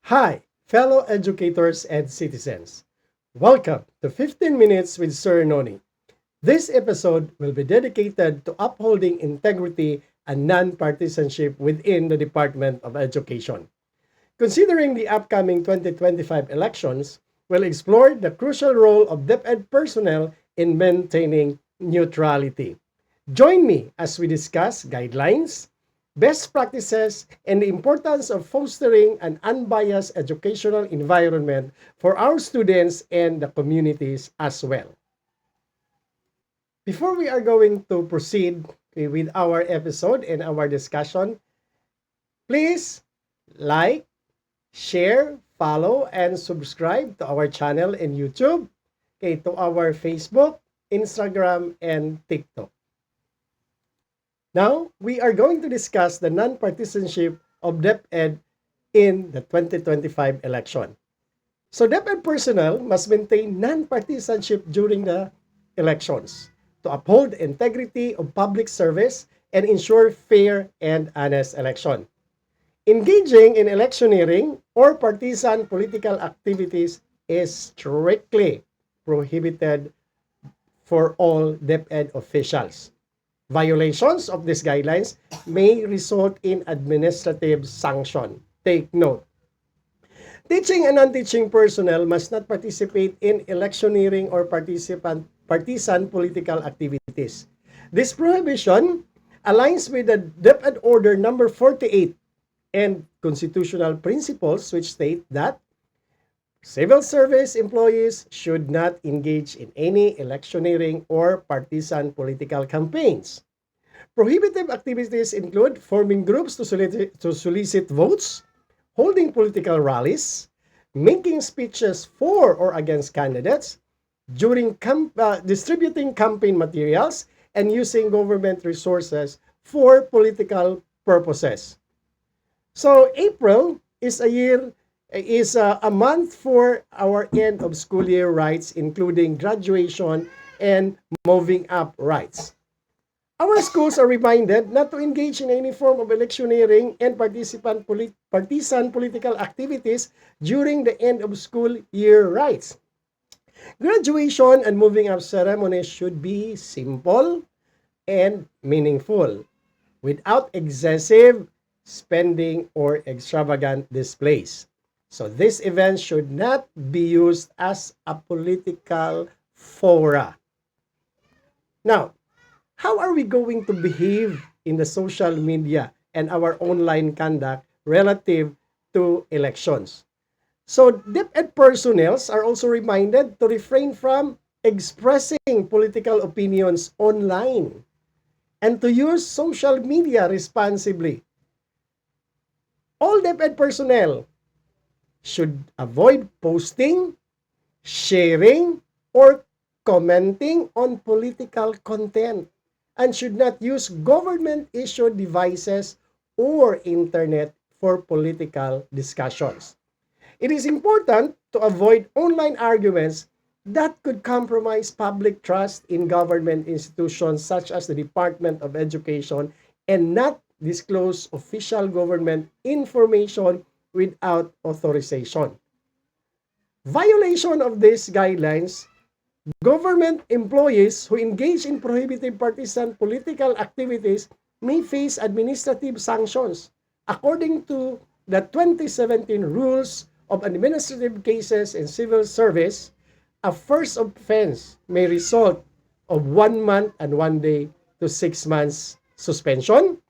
Hi, fellow educators and citizens. Welcome to 15 Minutes with Sir Noni. This episode will be dedicated to upholding integrity and non-partisanship within the Department of Education. Considering the upcoming 2025 elections, we'll explore the crucial role of DepEd personnel in maintaining neutrality. Join me as we discuss guidelines, best practices, and the importance of fostering an unbiased educational environment for our students and the communities as well. Before we are going to proceed with our episode and our discussion, please like, share, follow, and subscribe to our channel in YouTube, okay, to our Facebook, Instagram, and TikTok. Now, we are going to discuss the non-partisanship of DepEd in the 2025 election. So DepEd personnel must maintain non-partisanship during the elections to uphold integrity of public service and ensure fair and honest election. Engaging in electioneering or partisan political activities is strictly prohibited for all DepEd officials. Violations of these guidelines may result in administrative sanction. Take note. Teaching and non-teaching personnel must not participate in electioneering or partisan political activities. This prohibition aligns with the DepEd Order number 48 and constitutional principles which state that civil service employees should not engage in any electioneering or partisan political campaigns. Prohibited activities include forming groups to solicit votes, holding political rallies, making speeches for or against candidates, distributing campaign materials, and using government resources for political purposes. So April is a month for our end of school year rights, including graduation and moving up rights. Our schools are reminded not to engage in any form of electioneering and partisan political activities during the end of school year rights. Graduation and moving up ceremonies should be simple and meaningful without excessive spending or extravagant displays. So these events should not be used as a political fora. Now, how are we going to behave in the social media and our online conduct relative to elections? So DepEd personnel are also reminded to refrain from expressing political opinions online and to use social media responsibly. All DepEd personnel should avoid posting, sharing, or commenting on political content and should not use government-issued devices or internet for political discussions. It is important to avoid online arguments that could compromise public trust in government institutions such as the Department of Education and not disclose official government information without authorization. Violation of these guidelines, government employees who engage in prohibited partisan political activities may face administrative sanctions according to the 2017 Rules of Administrative Cases in Civil Service. A first offense may result of 1 month and 1 day to 6 months suspension.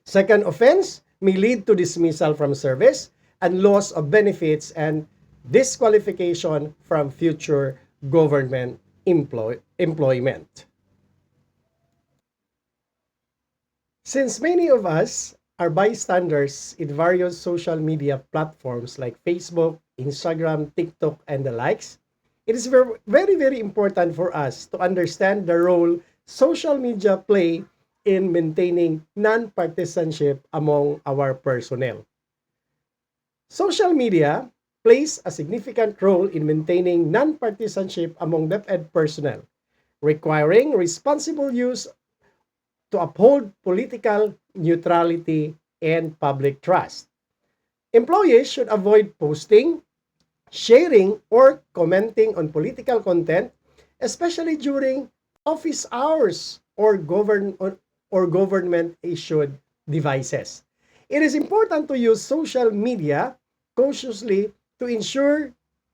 Second offense may lead to dismissal from service and loss of benefits and disqualification from future government employment. Since many of us are bystanders in various social media platforms like Facebook, Instagram, TikTok, and the likes, it is very important for us to understand the role social media play in maintaining non-partisanship among our personnel. Social media plays a significant role in maintaining non-partisanship among DepEd personnel, requiring responsible use to uphold political neutrality and public trust. Employees should avoid posting, sharing, or commenting on political content, especially during office hours or government issued devices. It is important to use social media cautiously to ensure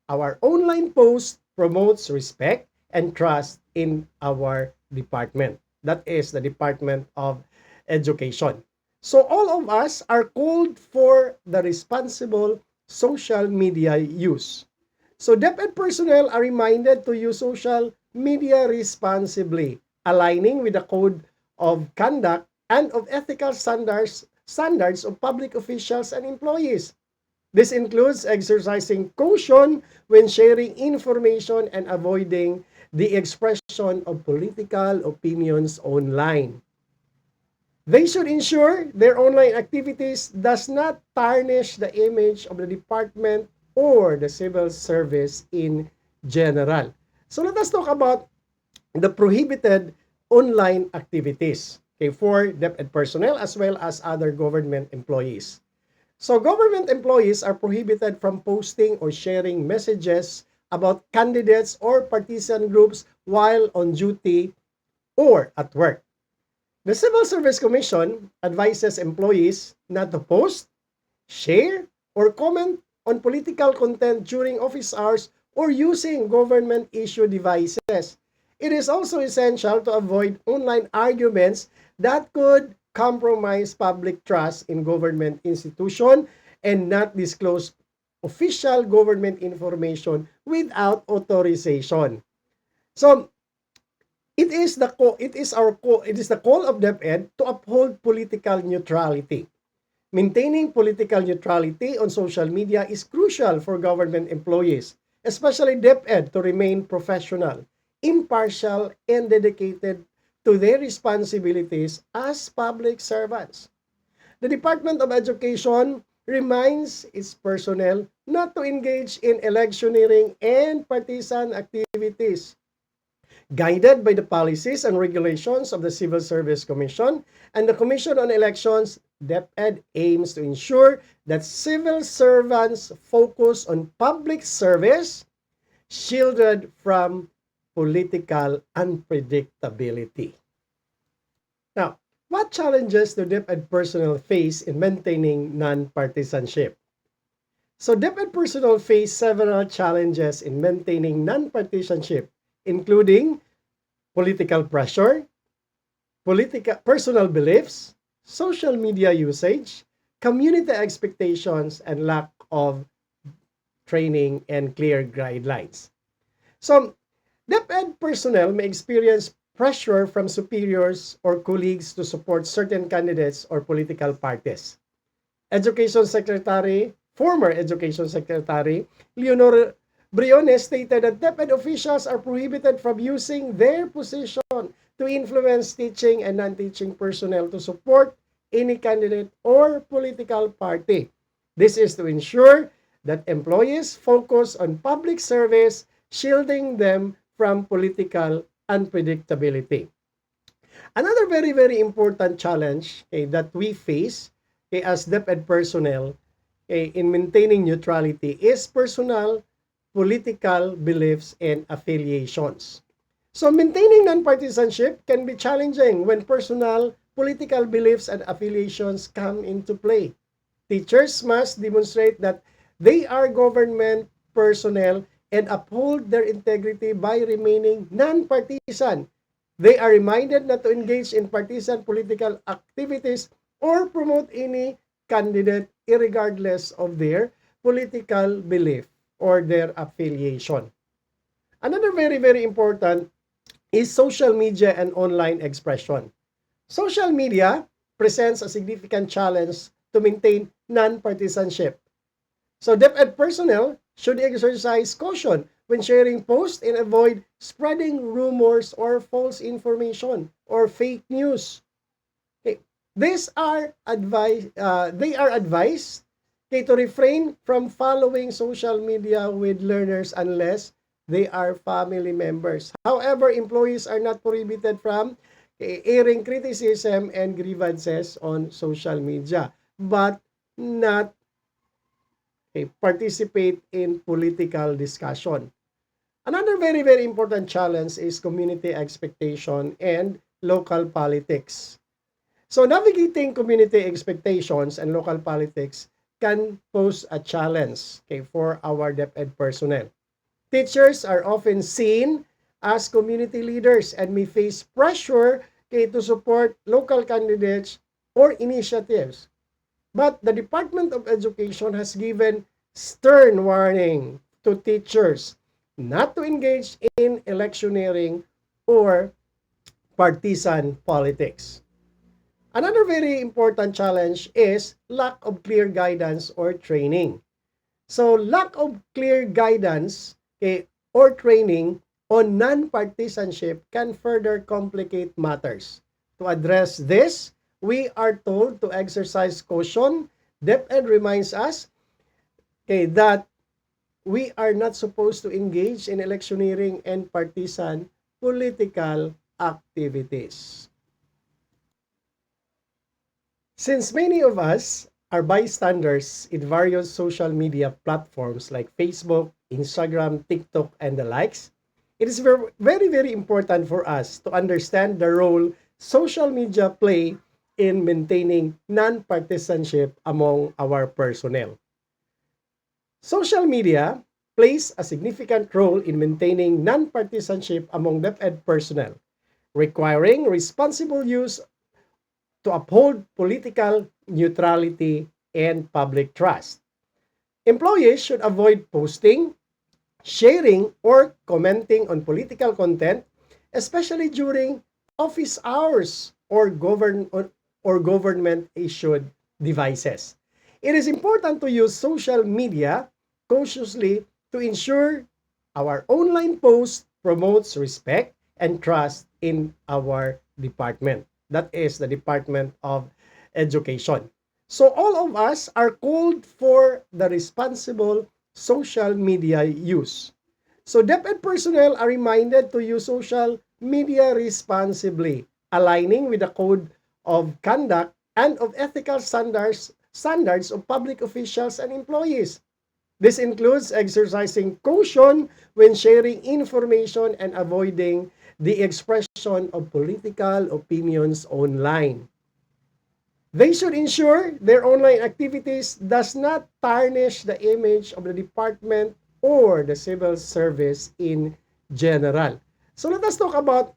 our online post promotes respect and trust in our department. That is the Department of Education. So all of us are called for the responsible social media use. So DepEd personnel are reminded to use social media responsibly, aligning with the code of conduct and of ethical standards of public officials and employees. This includes exercising caution when sharing information and avoiding the expression of political opinions online. They should ensure their online activities does not tarnish the image of the department or the civil service in general. So let us talk about the prohibited online activities, okay, for DepEd personnel as well as other government employees. So government employees are prohibited from posting or sharing messages about candidates or partisan groups while on duty or at work. The Civil Service Commission advises employees not to post, share, or comment on political content during office hours or using government-issued devices. It is also essential to avoid online arguments that could compromise public trust in government institutions and not disclose official government information without authorization. So, it is the call of DepEd to uphold political neutrality. Maintaining political neutrality on social media is crucial for government employees, especially DepEd, to remain professional, impartial, and dedicated to their responsibilities as public servants. The Department of Education reminds its personnel not to engage in electioneering and partisan activities. Guided by the policies and regulations of the Civil Service Commission and the Commission on Elections, DepEd aims to ensure that civil servants focus on public service, shielded from political unpredictability. Now, what challenges do DepEd personnel face in maintaining non-partisanship? So DepEd personnel face several challenges in maintaining non-partisanship, including political pressure, personal beliefs, social media usage, community expectations, and lack of training and clear guidelines. So, DepEd personnel may experience pressure from superiors or colleagues to support certain candidates or political parties. Former Education Secretary Leonor Briones stated that DepEd officials are prohibited from using their position to influence teaching and non-teaching personnel to support any candidate or political party. This is to ensure that employees focus on public service, shielding them from political unpredictability. Another very, very important challenge that we face as DepEd personnel in maintaining neutrality is personal political beliefs and affiliations. So maintaining non-partisanship can be challenging when personal political beliefs and affiliations come into play. Teachers must demonstrate that they are government personnel and uphold their integrity by remaining non-partisan. They are reminded not to engage in partisan political activities or promote any candidate irregardless of their political belief or their affiliation. Another very, very important is social media and online expression. Social media presents a significant challenge to maintain non-partisanship. So DepEd personnel should exercise caution when sharing posts and avoid spreading rumors or false information or fake news. Okay. They are advised to refrain from following social media with learners unless they are family members. However, employees are not prohibited from airing criticism and grievances on social media, but not Okay, participate in political discussion. Another very, very important challenge is community expectation and local politics. So navigating community expectations and local politics can pose a challenge, okay, for our DepEd personnel. Teachers are often seen as community leaders and may face pressure, okay, to support local candidates or initiatives. But the Department of Education has given stern warning to teachers not to engage in electioneering or partisan politics. Another very important challenge is lack of clear guidance or training. So lack of clear guidance, okay, or training on non-partisanship can further complicate matters. To address this, we are told to exercise caution. DepEd reminds us, okay, that we are not supposed to engage in electioneering and partisan political activities. Since many of us are bystanders in various social media platforms like Facebook, Instagram, TikTok, and the likes, it is very, very important for us to understand the role social media play in maintaining non-partisanship among our personnel. Social media plays a significant role in maintaining non-partisanship among DepEd personnel, requiring responsible use to uphold political neutrality and public trust. Employees should avoid posting, sharing, or commenting on political content, especially during office hours or government issued devices. It is important to use social media cautiously to ensure our online post promotes respect and trust in our department. That is the Department of Education. So all of us are called for the responsible social media use. So DepEd personnel are reminded to use social media responsibly, aligning with the code of conduct and of ethical standards of public officials and employees. This includes exercising caution when sharing information and avoiding the expression of political opinions online. They should ensure their online activities does not tarnish the image of the department or the civil service in general. So let us talk about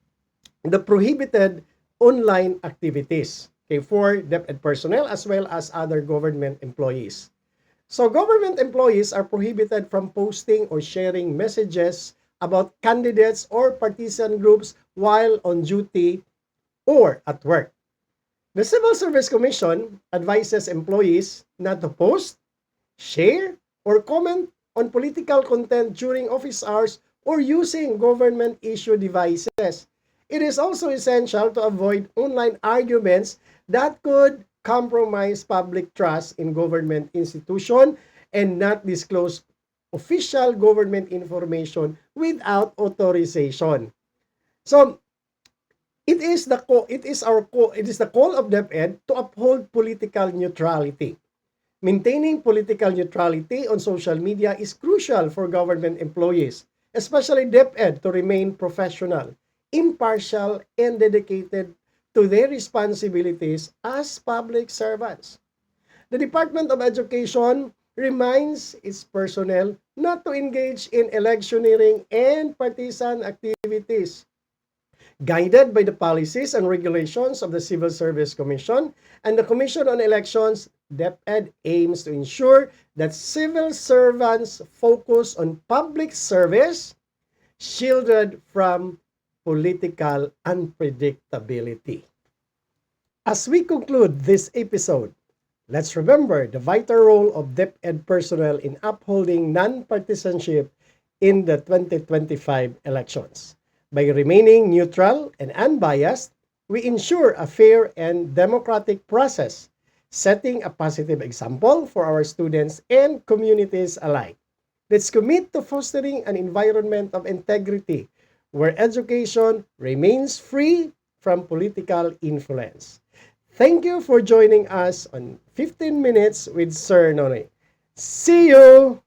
the prohibited online activities, okay, for DepEd personnel as well as other government employees. So government employees are prohibited from posting or sharing messages about candidates or partisan groups while on duty or at work. The Civil Service Commission advises employees not to post, share, or comment on political content during office hours or using government issue devices. It is also essential to avoid online arguments that could compromise public trust in government institution and not disclose official government information without authorization. So it is the call of DepEd to uphold political neutrality. Maintaining political neutrality on social media is crucial for government employees, especially DepEd, to remain professional, impartial, and dedicated to their responsibilities as public servants. The Department of Education reminds its personnel not to engage in electioneering and partisan activities. Guided by the policies and regulations of the Civil Service Commission and the Commission on Elections, DepEd aims to ensure that civil servants focus on public service, shielded from political unpredictability. As we conclude this episode, let's remember the vital role of DepEd personnel in upholding non-partisanship in the 2025 elections. By remaining neutral and unbiased, we ensure a fair and democratic process, setting a positive example for our students and communities alike. Let's commit to fostering an environment of integrity where education remains free from political influence. Thank you for joining us on 15 Minutes with Sir Nonay. See you!